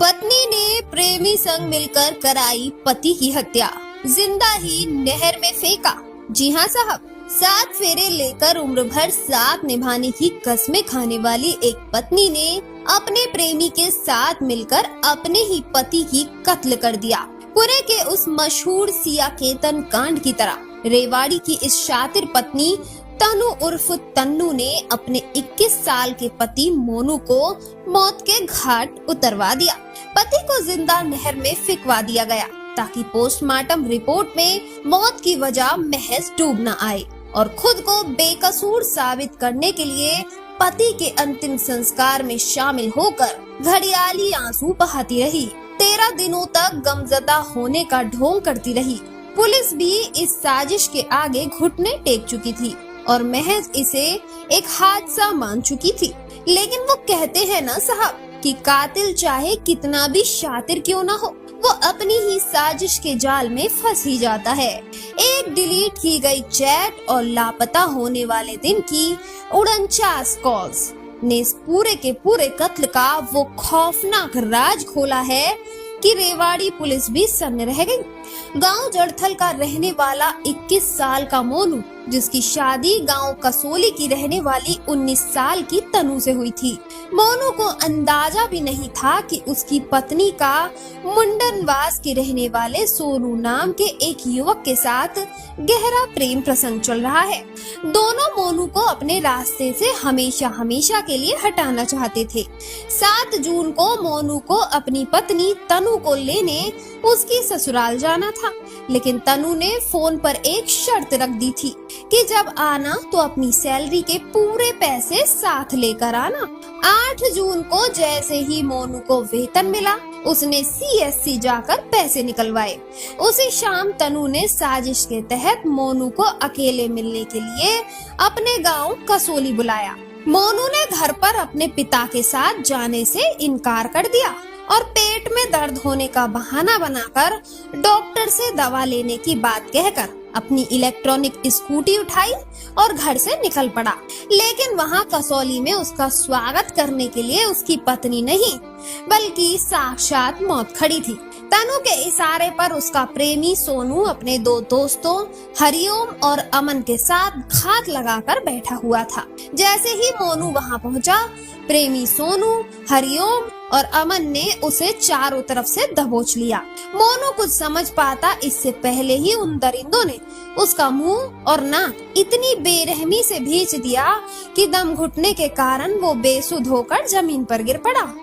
पत्नी ने प्रेमी संग मिलकर कराई पति की हत्या, जिंदा ही नहर में फेंका। जी हाँ साहब, 7 फेरे लेकर उम्र भर साथ निभाने की कस्में खाने वाली एक पत्नी ने अपने प्रेमी के साथ मिलकर अपने ही पति की कत्ल कर दिया। पुणे के उस मशहूर सिया केतन कांड की तरह रेवाड़ी की इस शातिर पत्नी तनु उर्फ तन्नू ने अपने 21 साल के पति मोनू को मौत के घाट उतरवा दिया। पति को जिंदा नहर में फेंकवा दिया गया ताकि पोस्टमार्टम रिपोर्ट में मौत की वजह महज डूब न आए, और खुद को बेकसूर साबित करने के लिए पति के अंतिम संस्कार में शामिल होकर घड़ियाली आंसू बहाती रही। 13 दिनों तक गमजदा होने का ढोंग करती रही। पुलिस भी इस साजिश के आगे घुटने टेक चुकी थी और महज इसे एक हादसा मान चुकी थी। लेकिन वो कहते हैं ना साहब कि कातिल चाहे कितना भी शातिर क्यों ना हो, वो अपनी ही साजिश के जाल में फंस ही जाता है। एक डिलीट की गई चैट और लापता होने वाले दिन की 49 कॉल्स ने इस पूरे के पूरे कत्ल का वो खौफनाक राज खोला है कि रेवाड़ी पुलिस भी सन्न रह गई। गांव जड़थल का रहने वाला 21 साल का मोनू, जिसकी शादी गांव कसोली की रहने वाली 19 साल की तनु से हुई थी। मोनू को अंदाजा भी नहीं था कि उसकी पत्नी का मुंडनवास के रहने वाले सोनू नाम के एक युवक के साथ गहरा प्रेम प्रसंग चल रहा है। दोनों मोनू को अपने रास्ते से हमेशा हमेशा के लिए हटाना चाहते थे। 7 जून को मोनू को अपनी पत्नी तनु को लेने उसकी ससुराल जाना था, लेकिन तनु ने फोन पर एक शर्त रख दी थी कि जब आना तो अपनी सैलरी के पूरे पैसे साथ लेकर आना। 8 जून को जैसे ही मोनू को वेतन मिला, उसने CSC जाकर पैसे निकलवाए। उसी शाम तनु ने साजिश के तहत मोनू को अकेले मिलने के लिए अपने गांव कसोली बुलाया। मोनू ने घर पर अपने पिता के साथ जाने से इनकार कर दिया और पेट में दर्द होने का बहाना बनाकर डॉक्टर से दवा लेने की बात कहकर अपनी इलेक्ट्रॉनिक स्कूटी उठाई और घर से निकल पड़ा। लेकिन वहाँ कसौली में उसका स्वागत करने के लिए उसकी पत्नी नहीं बल्कि साक्षात मौत खड़ी थी। तनु के इशारे पर उसका प्रेमी सोनू अपने 2 दोस्तों हरिओम और अमन के साथ घात लगाकर बैठा हुआ था। जैसे ही मोनू वहाँ पहुँचा, प्रेमी सोनू, हरिओम और अमन ने उसे चारों तरफ से दबोच लिया। मोनू कुछ समझ पाता इससे पहले ही उन दरिंदों ने उसका मुंह और नाक इतनी बेरहमी से भींच दिया कि दम घुटने के कारण वो बेसुध होकर जमीन पर गिर पड़ा।